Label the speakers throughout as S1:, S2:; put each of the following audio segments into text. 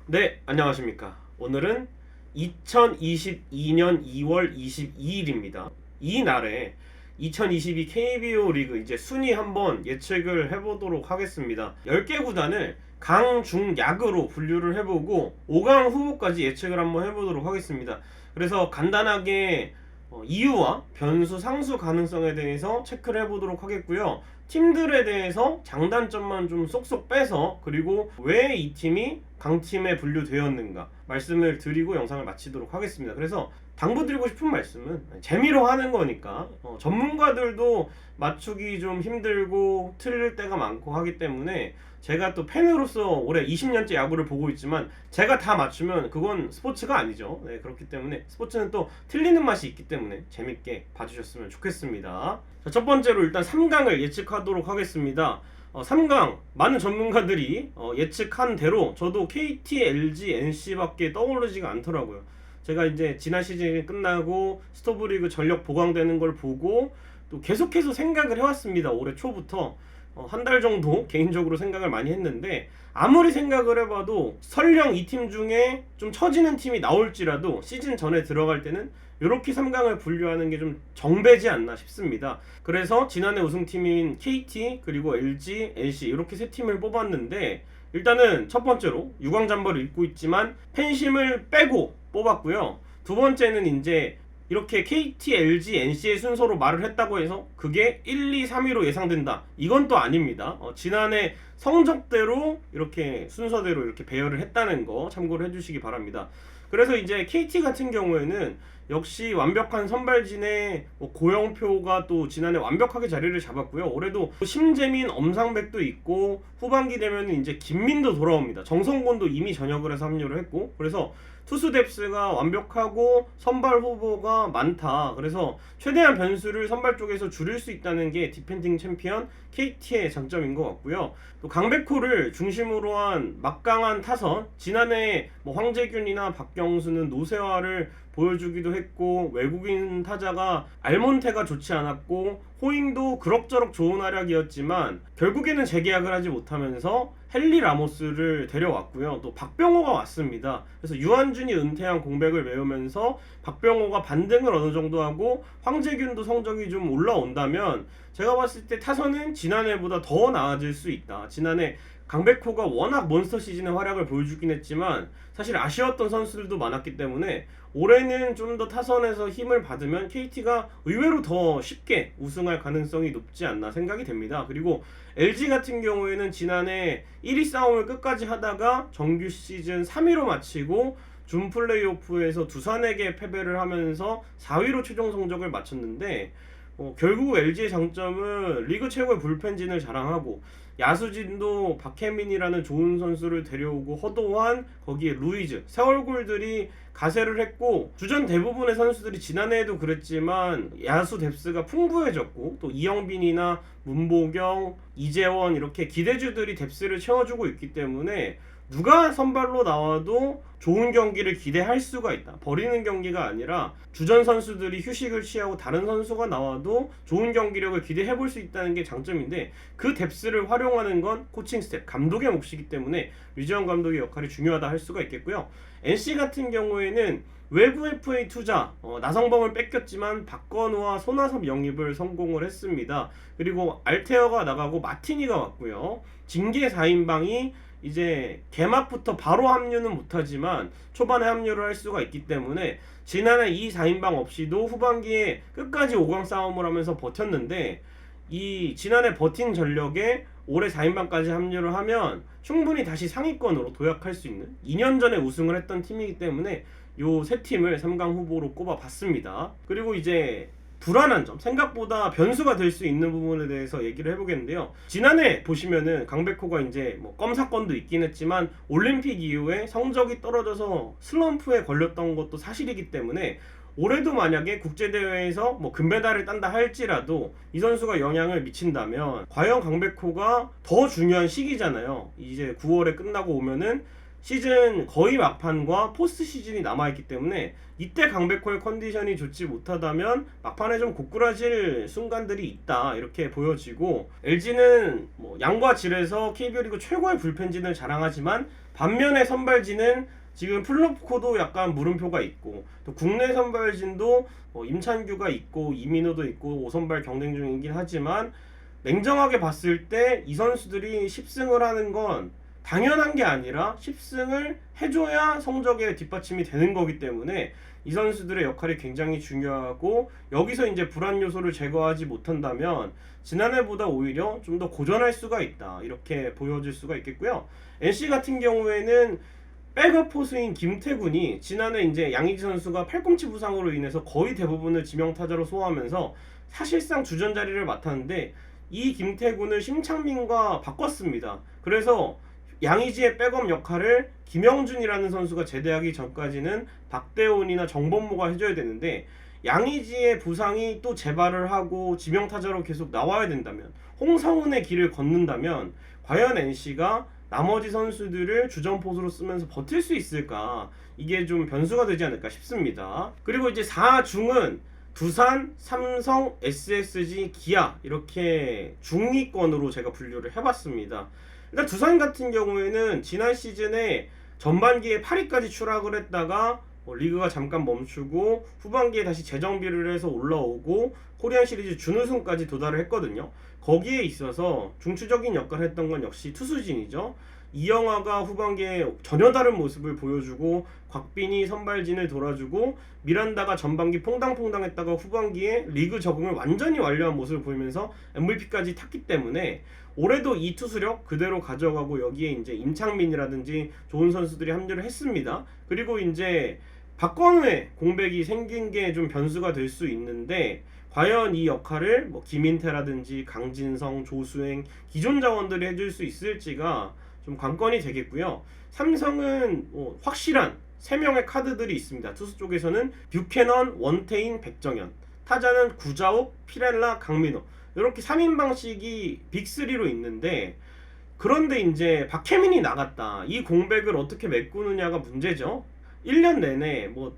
S1: 네, 안녕하십니까. 오늘은 2022년 2월 22일입니다. 이 날에 2022 KBO 리그 이제 순위 한번 예측을 해보도록 하겠습니다. 10개 구단을 강, 중, 약으로 분류를 해보고 5강 후보까지 예측을 한번 해보도록 하겠습니다. 그래서 간단하게 이유와 변수, 상수 가능성에 대해서 체크를 해보도록 하겠고요. 팀들에 대해서 장단점만 좀 쏙쏙 빼서, 그리고 왜 이 팀이 강팀에 분류되었는가 말씀을 드리고 영상을 마치도록 하겠습니다. 그래서 당부드리고 싶은 말씀은, 재미로 하는 거니까 전문가들도 맞추기 좀 힘들고 틀릴 때가 많고 하기 때문에, 제가 또 팬으로서 올해 20년째 야구를 보고 있지만 제가 다 맞추면 그건 스포츠가 아니죠. 네, 그렇기 때문에 스포츠는 또 틀리는 맛이 있기 때문에 재밌게 봐주셨으면 좋겠습니다. 자, 첫 번째로 일단 3강을 예측하도록 하겠습니다. 3강 많은 전문가들이 예측한 대로 저도 KT, LG, NC밖에 떠오르지가 않더라고요. 제가 이제 지난 시즌이 끝나고 스토브리그 전력 보강되는 걸 보고 또 계속해서 생각을 해왔습니다. 올해 초부터 한 달 정도 개인적으로 생각을 많이 했는데, 아무리 생각을 해봐도 설령 이 팀 중에 좀 처지는 팀이 나올지라도 시즌 전에 들어갈 때는 이렇게 3강을 분류하는 게 좀 정배지 않나 싶습니다. 그래서 지난해 우승팀인 KT 그리고 LG, NC 이렇게 세 팀을 뽑았는데, 일단은 첫 번째로 유광 잠바를 입고 있지만 팬심을 빼고 뽑았고요. 두 번째는 이제 이렇게 KT, LG, NC의 순서로 말을 했다고 해서 그게 1, 2, 3위로 예상된다, 이건 또 아닙니다. 지난해 성적대로 이렇게 순서대로 이렇게 배열을 했다는 거 참고를 해주시기 바랍니다. 그래서 이제 KT 같은 경우에는 역시 완벽한 선발진의 고영표가 또 지난해 완벽하게 자리를 잡았고요. 올해도 심재민, 엄상백도 있고, 후반기 되면 이제 김민도 돌아옵니다. 정성곤도 이미 전역을 해서 합류를 했고, 그래서 투수 뎁스가 완벽하고 선발 후보가 많다. 그래서 최대한 변수를 선발 쪽에서 줄일 수 있다는 게 디펜딩 챔피언 KT의 장점인 것 같고요. 또 강백호를 중심으로 한 막강한 타선, 지난해 황재균이나 박경수는 노세화를 보여주기도 했고, 외국인 타자가 알몬테가 좋지 않았고, 호잉도 그럭저럭 좋은 활약이었지만 결국에는 재계약을 하지 못하면서 헨리 라모스를 데려왔고요. 또 박병호가 왔습니다. 그래서 유한준이 은퇴한 공백을 메우면서 박병호가 반등을 어느 정도 하고 황재균도 성적이 좀 올라온다면, 제가 봤을 때 타선은 지난해보다 더 나아질 수 있다. 지난해 강백호가 워낙 몬스터 시즌의 활약을 보여주긴 했지만 사실 아쉬웠던 선수들도 많았기 때문에 올해는 좀 더 타선에서 힘을 받으면 KT가 의외로 더 쉽게 우승할 가능성이 높지 않나 생각이 됩니다. 그리고 LG 같은 경우에는 지난해 1위 싸움을 끝까지 하다가 정규 시즌 3위로 마치고 준 플레이오프에서 두산에게 패배를 하면서 4위로 최종 성적을 마쳤는데, 결국 LG의 장점은 리그 최고의 불펜진을 자랑하고, 야수진도 박혜민이라는 좋은 선수를 데려오고, 허도환, 거기에 루이즈, 새 얼굴들이 가세를 했고, 주전 대부분의 선수들이 지난해에도 그랬지만 야수 뎁스가 풍부해졌고, 또 이영빈이나 문보경, 이재원 이렇게 기대주들이 뎁스를 채워주고 있기 때문에 누가 선발로 나와도 좋은 경기를 기대할 수가 있다. 버리는 경기가 아니라 주전 선수들이 휴식을 취하고 다른 선수가 나와도 좋은 경기력을 기대해 볼 수 있다는 게 장점인데, 그 뎁스를 활용하는 건 코칭 스텝, 감독의 몫이기 때문에 류지영 감독의 역할이 중요하다 할 수가 있겠고요. NC 같은 경우에는 외부 FA 투자, 나성범을 뺏겼지만 박건우와 손아섭 영입을 성공을 했습니다. 그리고 알테어가 나가고 마티니가 왔고요. 징계 4인방이 이제 개막부터 바로 합류는 못하지만 초반에 합류를 할 수가 있기 때문에 지난해 이 4인방 없이도 후반기에 끝까지 5강 싸움을 하면서 버텼는데, 이 지난해 버틴 전력에 올해 4인방까지 합류를 하면 충분히 다시 상위권으로 도약할 수 있는, 2년 전에 우승을 했던 팀이기 때문에 요 세 팀을 3강 후보로 꼽아봤습니다. 그리고 이제 불안한 점, 생각보다 변수가 될 수 있는 부분에 대해서 얘기를 해보겠는데요. 지난해 보시면은 강백호가 이제 껌 사건도 있긴 했지만 올림픽 이후에 성적이 떨어져서 슬럼프에 걸렸던 것도 사실이기 때문에, 올해도 만약에 국제대회에서 금메달을 딴다 할지라도 이 선수가 영향을 미친다면, 과연 강백호가 더 중요한 시기잖아요. 이제 9월에 끝나고 오면은 시즌 거의 막판과 포스트 시즌이 남아있기 때문에 이때 강백호의 컨디션이 좋지 못하다면 막판에 좀 고꾸라질 순간들이 있다 이렇게 보여지고, LG는 뭐 양과 질에서 KBO 리그 최고의 불펜진을 자랑하지만 반면에 선발진은 지금 플로코도 약간 물음표가 있고, 또 국내 선발진도 임찬규가 있고 이민호도 있고 5선발 경쟁 중이긴 하지만, 냉정하게 봤을 때 이 선수들이 10승을 하는 건 당연한 게 아니라 10승을 해줘야 성적에 뒷받침이 되는 거기 때문에 이 선수들의 역할이 굉장히 중요하고, 여기서 이제 불안 요소를 제거하지 못한다면 지난해보다 오히려 좀 더 고전할 수가 있다 이렇게 보여질 수가 있겠고요. NC 같은 경우에는 백업 포수인 김태군이 지난해 이제 양의지 선수가 팔꿈치 부상으로 인해서 거의 대부분을 지명타자로 소화하면서 사실상 주전 자리를 맡았는데, 이 김태군을 심창민과 바꿨습니다. 그래서 양의지의 백업 역할을 김영준이라는 선수가 제대하기 전까지는 박대원이나 정범모가 해줘야 되는데, 양의지의 부상이 또 재발을 하고 지명타자로 계속 나와야 된다면, 홍성훈의 길을 걷는다면 과연 NC가 나머지 선수들을 주전포수로 쓰면서 버틸 수 있을까, 이게 좀 변수가 되지 않을까 싶습니다. 그리고 이제 4중은 두산, 삼성, SSG, 기아 이렇게 중위권으로 제가 분류를 해봤습니다. 일단 두산 같은 경우에는 지난 시즌에 전반기에 8위까지 추락을 했다가 리그가 잠깐 멈추고 후반기에 다시 재정비를 해서 올라오고 코리안 시리즈 준우승까지 도달을 했거든요. 거기에 있어서 중추적인 역할을 했던 건 역시 투수진이죠. 이영하가 후반기에 전혀 다른 모습을 보여주고, 곽빈이 선발진을 돌아주고, 미란다가 전반기 퐁당퐁당했다가 후반기에 리그 적응을 완전히 완료한 모습을 보이면서 MVP까지 탔기 때문에 올해도 이 투수력 그대로 가져가고, 여기에 이제 임창민이라든지 좋은 선수들이 합류를 했습니다. 그리고 이제 박건우의 공백이 생긴 게 좀 변수가 될 수 있는데, 과연 이 역할을 뭐 김인태라든지 강진성, 조수행 기존 자원들이 해줄 수 있을지가 좀 관건이 되겠고요. 삼성은 확실한 3명의 카드들이 있습니다. 투수 쪽에서는 뷰캐넌, 원태인, 백정현, 타자는 구자욱, 피렐라, 강민호, 이렇게 3인 방식이 빅3로 있는데, 그런데 이제 박혜민이 나갔다. 이 공백을 어떻게 메꾸느냐가 문제죠. 1년 내내 뭐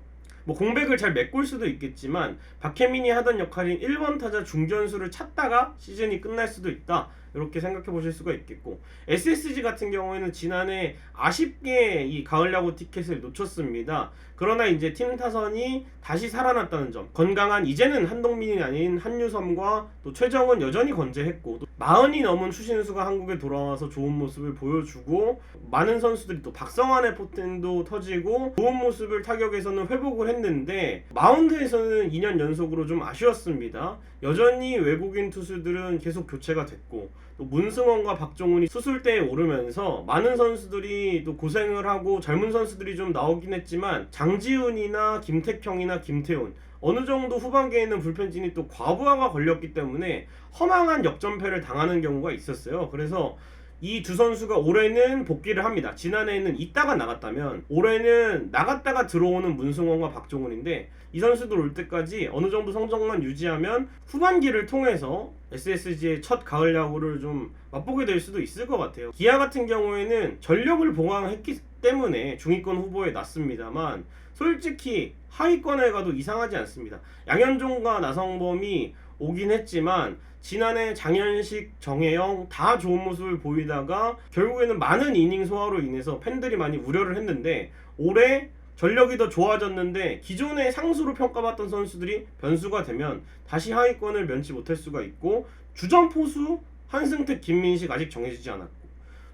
S1: 공백을 잘 메꿀 수도 있겠지만 박혜민이 하던 역할인 1번 타자 중전수를 찾다가 시즌이 끝날 수도 있다, 이렇게 생각해 보실 수가 있겠고, SSG 같은 경우에는 지난해 아쉽게 이 가을 야구 티켓을 놓쳤습니다. 그러나 이제 팀 타선이 다시 살아났다는 점, 건강한 이제는 한동민이 아닌 한유섬과 또 최정은 여전히 건재했고, 또 40이 넘은 추신수가 한국에 돌아와서 좋은 모습을 보여주고, 많은 선수들이 또 박성환의 포텐도 터지고 좋은 모습을 타격에서는 회복을 했는데, 마운드에서는 2년 연속으로 좀 아쉬웠습니다. 여전히 외국인 투수들은 계속 교체가 됐고, 또 문승원과 박종훈이 수술대에 오르면서 많은 선수들이 또 고생을 하고 젊은 선수들이 좀 나오긴 했지만, 장지훈이나 김택형이나 김태훈 어느 정도 후반기에는 불펜진이 또 과부하가 걸렸기 때문에 허망한 역전패를 당하는 경우가 있었어요. 그래서 이 두 선수가 올해는 복귀를 합니다. 지난해에는 있다가 나갔다면 올해는 나갔다가 들어오는 문승원과 박종훈인데, 이 선수들 올 때까지 어느 정도 성적만 유지하면 후반기를 통해서 SSG의 첫 가을 야구를 좀 맛보게 될 수도 있을 것 같아요. 기아 같은 경우에는 전력을 보강했기 때문에 중위권 후보에 났습니다만, 솔직히 하위권에 가도 이상하지 않습니다. 양현종과 나성범이 오긴 했지만 지난해 장현식, 정혜영 다 좋은 모습을 보이다가 결국에는 많은 이닝 소화로 인해서 팬들이 많이 우려를 했는데, 올해 전력이 더 좋아졌는데 기존의 상수로 평가받던 선수들이 변수가 되면 다시 하위권을 면치 못할 수가 있고, 주전 포수 한승택, 김민식 아직 정해지지 않았고,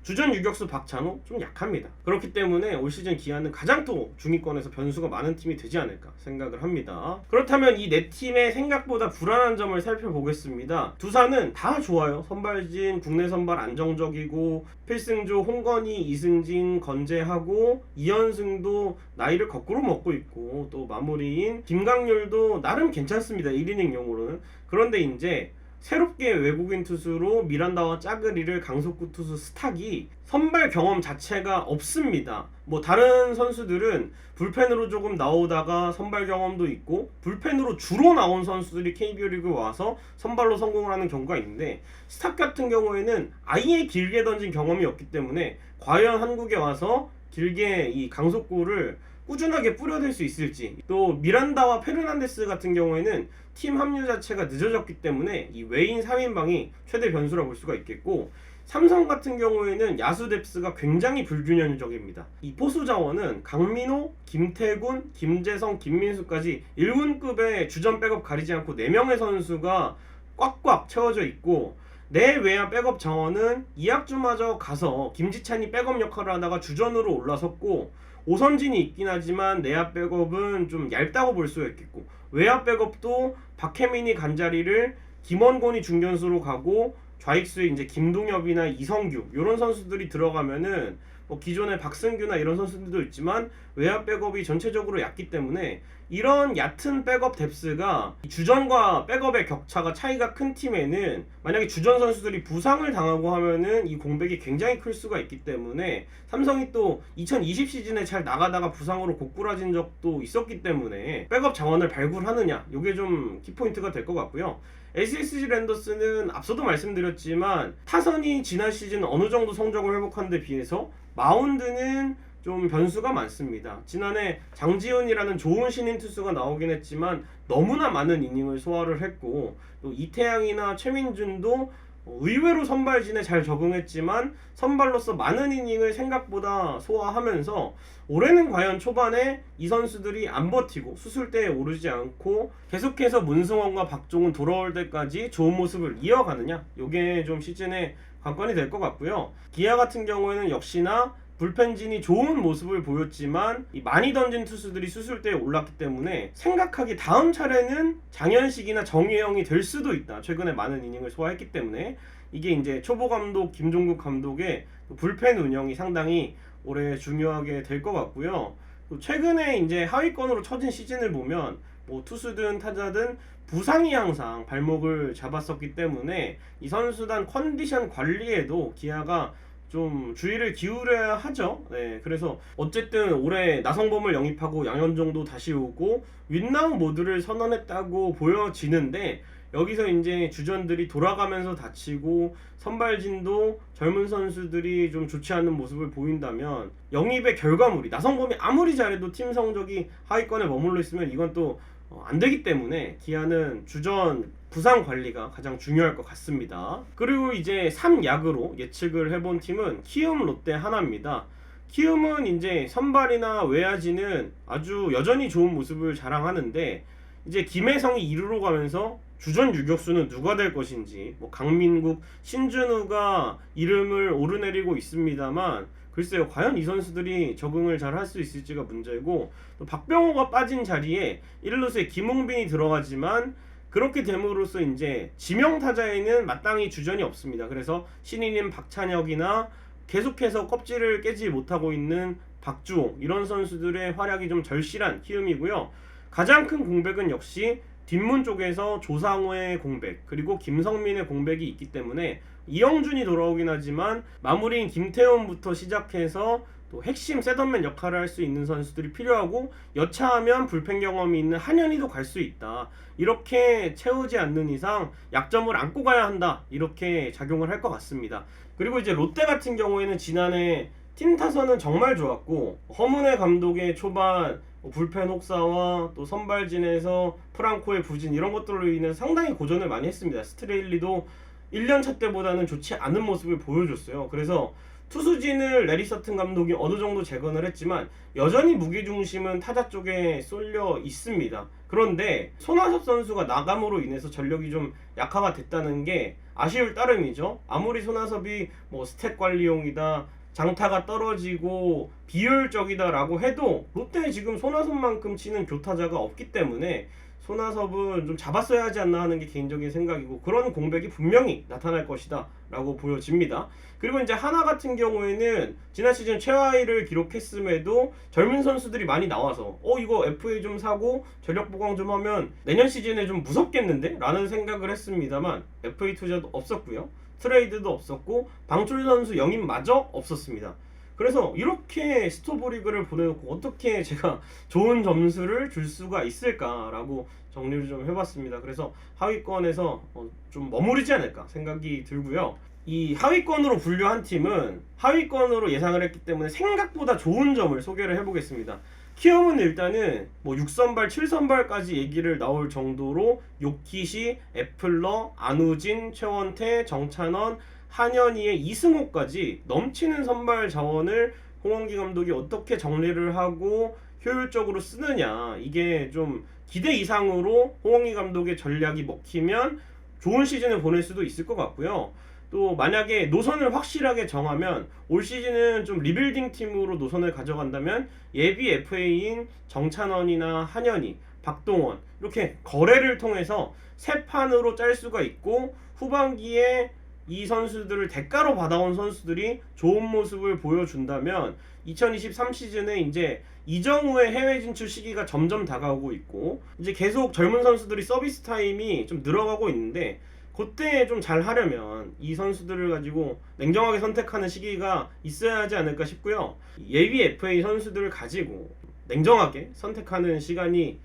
S1: 주전 유격수 박찬호 좀 약합니다. 그렇기 때문에 올 시즌 기아는 가장 또 중위권에서 변수가 많은 팀이 되지 않을까 생각을 합니다. 그렇다면 이 네 팀의 생각보다 불안한 점을 살펴보겠습니다. 두산은 다 좋아요. 선발진 국내 선발 안정적이고, 필승조 홍건희, 이승진 건재하고, 이현승도 나이를 거꾸로 먹고 있고, 또 마무리인 김강률도 나름 괜찮습니다. 1이닝용으로는. 그런데 이제 새롭게 외국인 투수로 미란다와 짜그리를 강속구 투수 스탁이 선발 경험 자체가 없습니다. 뭐 다른 선수들은 불펜으로 조금 나오다가 선발 경험도 있고, 불펜으로 주로 나온 선수들이 KBO 리그 와서 선발로 성공을 하는 경우가 있는데, 스탁 같은 경우에는 아예 길게 던진 경험이 없기 때문에 과연 한국에 와서 길게 이 강속구를 꾸준하게 뿌려댈 수 있을지, 또 미란다와 페르난데스 같은 경우에는 팀 합류 자체가 늦어졌기 때문에 이 외인 3인방이 최대 변수라 볼 수가 있겠고, 삼성 같은 경우에는 야수 뎁스가 굉장히 불균형적입니다. 이 포수 자원은 강민호, 김태군, 김재성, 김민수까지 1군급의 주전 백업 가리지 않고 4명의 선수가 꽉꽉 채워져 있고, 내 외야 백업 자원은 이학주마저 가서 김지찬이 백업 역할을 하다가 주전으로 올라섰고, 오선진이 있긴 하지만 내야 백업은 좀 얇다고 볼 수가 있겠고, 외야 백업도 박혜민이 간 자리를 김원곤이 중견수로 가고 좌익수에 이제 김동엽이나 이성규 이런 선수들이 들어가면은 뭐 기존의 박승규나 이런 선수들도 있지만 외야 백업이 전체적으로 얕기 때문에 이런 얕은 백업 뎁스가 주전과 백업의 격차가 차이가 큰 팀에는 만약에 주전 선수들이 부상을 당하고 하면은 이 공백이 굉장히 클 수가 있기 때문에 삼성이 또 2020 시즌에 잘 나가다가 부상으로 고꾸라진 적도 있었기 때문에 백업 자원을 발굴하느냐, 이게 좀 키포인트가 될 것 같고요. SSG 랜더스는 앞서도 말씀드렸지만 타선이 지난 시즌 어느 정도 성적을 회복한 데 비해서 마운드는 좀 변수가 많습니다. 지난해 장지훈이라는 좋은 신인 투수가 나오긴 했지만 너무나 많은 이닝을 소화를 했고, 또 이태양이나 최민준도 의외로 선발진에 잘 적응했지만 선발로서 많은 이닝을 생각보다 소화하면서 올해는 과연 초반에 이 선수들이 안 버티고 수술대에 오르지 않고 계속해서 문승원과 박종훈 돌아올 때까지 좋은 모습을 이어가느냐, 이게 좀 시즌의 관건이 될 것 같고요. 기아 같은 경우에는 역시나 불펜진이 좋은 모습을 보였지만 많이 던진 투수들이 수술대에 올랐기 때문에 생각하기 다음 차례는 장현식이나 정혜영이 될 수도 있다. 최근에 많은 이닝을 소화했기 때문에 이게 이제 초보 감독 김종국 감독의 불펜 운영이 상당히 올해 중요하게 될 것 같고요. 또 최근에 이제 하위권으로 처진 시즌을 보면 뭐 투수든 타자든 부상이 항상 발목을 잡았었기 때문에 이 선수단 컨디션 관리에도 기아가 좀 주의를 기울여야 하죠. 네, 그래서 어쨌든 올해 나성범을 영입하고 양현종도 다시 오고 윈나우 모드를 선언했다고 보여지는데, 여기서 이제 주전들이 돌아가면서 다치고 선발진도 젊은 선수들이 좀 좋지 않은 모습을 보인다면 영입의 결과물이, 나성범이 아무리 잘해도 팀 성적이 하위권에 머물러 있으면 이건 또 안 되기 때문에 기아는 주전 부상 관리가 가장 중요할 것 같습니다. 그리고 이제 3약으로 예측을 해본 팀은 키움, 롯데, 하나입니다. 키움은 이제 선발이나 외야진은 아주 여전히 좋은 모습을 자랑하는데, 이제 김혜성이 2루로 가면서 주전 유격수는 누가 될 것인지, 뭐 강민국, 신준우가 이름을 오르내리고 있습니다만 글쎄요, 과연 이 선수들이 적응을 잘 할 수 있을지가 문제고, 또 박병호가 빠진 자리에 1루수에 김웅빈이 들어가지만 그렇게 됨으로써 이제 지명 타자에는 마땅히 주전이 없습니다. 그래서 신인인 박찬혁이나 계속해서 껍질을 깨지 못하고 있는 박주홍, 이런 선수들의 활약이 좀 절실한 키움이고요. 가장 큰 공백은 역시 뒷문 쪽에서 조상우의 공백, 그리고 김성민의 공백이 있기 때문에 이영준이 돌아오긴 하지만 마무리인 김태훈부터 시작해서 또 핵심 셋업맨 역할을 할 수 있는 선수들이 필요하고, 여차하면 불펜 경험이 있는 한현희도 갈 수 있다. 이렇게 채우지 않는 이상 약점을 안고 가야 한다. 이렇게 작용을 할 것 같습니다. 그리고 이제 롯데 같은 경우에는 지난해 팀 타선은 정말 좋았고, 허문회 감독의 초반 불펜 혹사와 또 선발진에서 프랑코의 부진, 이런 것들로 인해서 상당히 고전을 많이 했습니다. 스트레일리도 1년차 때보다는 좋지 않은 모습을 보여줬어요. 그래서 투수진을 레리 서튼 감독이 어느 정도 재건을 했지만 여전히 무게중심은 타자 쪽에 쏠려 있습니다. 그런데 손아섭 선수가 나감으로 인해서 전력이 좀 약화가 됐다는 게 아쉬울 따름이죠. 아무리 손아섭이 뭐 스탯 관리용이다, 장타가 떨어지고 비효율적이다 라고 해도 롯데에 지금 손아섭만큼 치는 교타자가 없기 때문에 손아섭은 좀 잡았어야 하지 않나 하는 게 개인적인 생각이고, 그런 공백이 분명히 나타날 것이다 라고 보여집니다. 그리고 이제 하나 같은 경우에는 지난 시즌 최하위를 기록했음에도 젊은 선수들이 많이 나와서 이거 FA 좀 사고 전력 보강 좀 하면 내년 시즌에 좀 무섭겠는데? 라는 생각을 했습니다만 FA 투자도 없었고요, 트레이드도 없었고 방출 선수 영입마저 없었습니다. 그래서 이렇게 스토브리그를 보내놓고 어떻게 제가 좋은 점수를 줄 수가 있을까라고 정리를 좀 해봤습니다. 그래서 하위권에서 좀 머무르지 않을까 생각이 들고요. 이 하위권으로 분류한 팀은 하위권으로 예상을 했기 때문에 생각보다 좋은 점을 소개를 해보겠습니다. 키움은 일단은 뭐 6선발, 7선발까지 얘기를 나올 정도로 요키시, 애플러, 안우진, 최원태, 정찬원, 한현희의 이승호까지 넘치는 선발 자원을 홍원기 감독이 어떻게 정리를 하고 효율적으로 쓰느냐, 이게 좀 기대 이상으로 홍원기 감독의 전략이 먹히면 좋은 시즌을 보낼 수도 있을 것 같고요. 또 만약에 노선을 확실하게 정하면 올 시즌은 좀 리빌딩 팀으로 노선을 가져간다면 예비 FA인 정찬원이나 한현희, 박동원 이렇게 거래를 통해서 새 판으로 짤 수가 있고, 후반기에 이 선수들을 대가로 받아온 선수들이 좋은 모습을 보여준다면 2023 시즌에 이제 이정우의 해외 진출 시기가 점점 다가오고 있고, 이제 계속 젊은 선수들이 서비스 타임이 좀 늘어가고 있는데, 그때 좀 잘 하려면 이 선수들을 가지고 냉정하게 선택하는 시기가 있어야 하지 않을까 싶고요. 예비 FA 선수들을 가지고 냉정하게 선택하는 시간이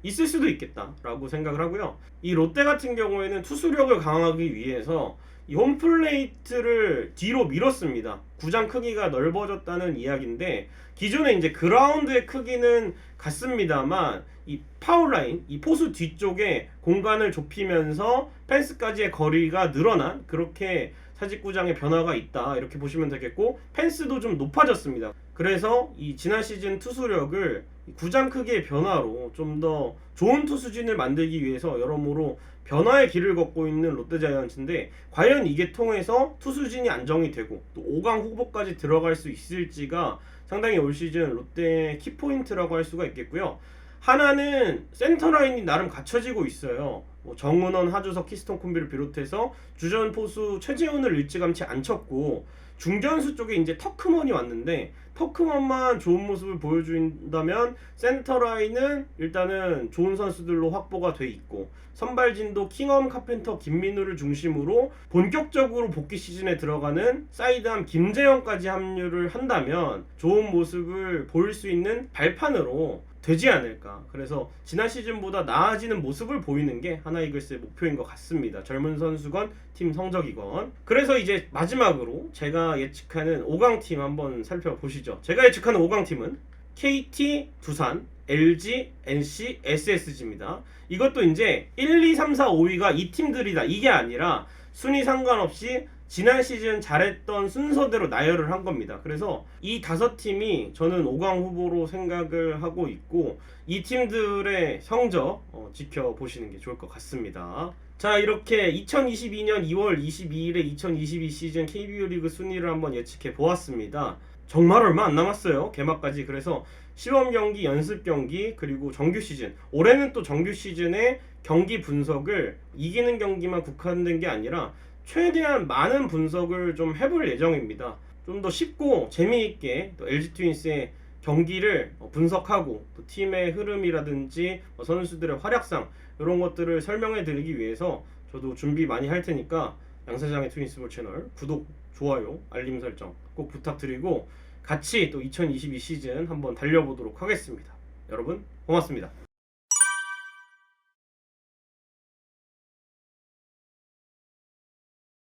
S1: 있을 수도 있겠다라고 생각을 하고요. 이 롯데 같은 경우에는 투수력을 강화하기 위해서 이 홈플레이트를 뒤로 밀었습니다. 구장 크기가 넓어졌다는 이야기인데, 기존에 이제 그라운드의 크기는 같습니다만 이 파울라인, 이 포수 뒤쪽에 공간을 좁히면서 펜스까지의 거리가 늘어난, 그렇게 사직구장의 변화가 있다, 이렇게 보시면 되겠고, 펜스도 좀 높아졌습니다. 그래서 이 지난 시즌 투수력을 구장 크기의 변화로 좀 더 좋은 투수진을 만들기 위해서 여러모로 변화의 길을 걷고 있는 롯데자이언츠인데, 과연 이게 통해서 투수진이 안정이 되고 또 5강 후보까지 들어갈 수 있을지가 상당히 올 시즌 롯데의 키포인트라고 할 수가 있겠고요. 하나는 센터라인이 나름 갖춰지고 있어요. 뭐 정은원, 하주석, 키스톤 콤비를 비롯해서 주전 포수 최재훈을 일찌감치 안 쳤고, 중견수 쪽에 이제 터크먼이 왔는데, 터크먼만 좋은 모습을 보여준다면 센터라인은 일단은 좋은 선수들로 확보가 돼 있고, 선발진도 킹엄, 카펜터, 김민우를 중심으로 본격적으로 복귀 시즌에 들어가는 사이드암 김재영까지 합류를 한다면 좋은 모습을 보일 수 있는 발판으로 되지 않을까. 그래서 지난 시즌보다 나아지는 모습을 보이는 게 하나이글스의 목표인 것 같습니다. 젊은 선수건 팀 성적이건. 그래서 이제 마지막으로 제가 예측하는 5강팀 한번 살펴보시죠. 제가 예측하는 5강팀은 KT, 두산, LG, NC, SSG입니다. 이것도 이제 1, 2, 3, 4, 5위가 이 팀들이다, 이게 아니라 순위 상관없이 지난 시즌 잘했던 순서대로 나열을 한 겁니다. 그래서 이 5팀이 저는 5강 후보로 생각을 하고 있고, 이 팀들의 성적 지켜보시는 게 좋을 것 같습니다. 자, 이렇게 2022년 2월 22일에 2022 시즌 KBO 리그 순위를 한번 예측해 보았습니다. 정말 얼마 안 남았어요, 개막까지. 그래서 시범 경기, 연습 경기, 그리고 정규 시즌, 올해는 또 정규 시즌의 경기 분석을 이기는 경기만 국한된 게 아니라 최대한 많은 분석을 좀 해볼 예정입니다. 좀 더 쉽고 재미있게 또 LG 트윈스의 경기를 분석하고, 또 팀의 흐름이라든지 선수들의 활약상, 이런 것들을 설명해 드리기 위해서 저도 준비 많이 할 테니까 양사장의 트윈스볼 채널 구독, 좋아요, 알림 설정 꼭 부탁드리고, 같이 또 2022 시즌 한번 달려보도록 하겠습니다. 여러분 고맙습니다.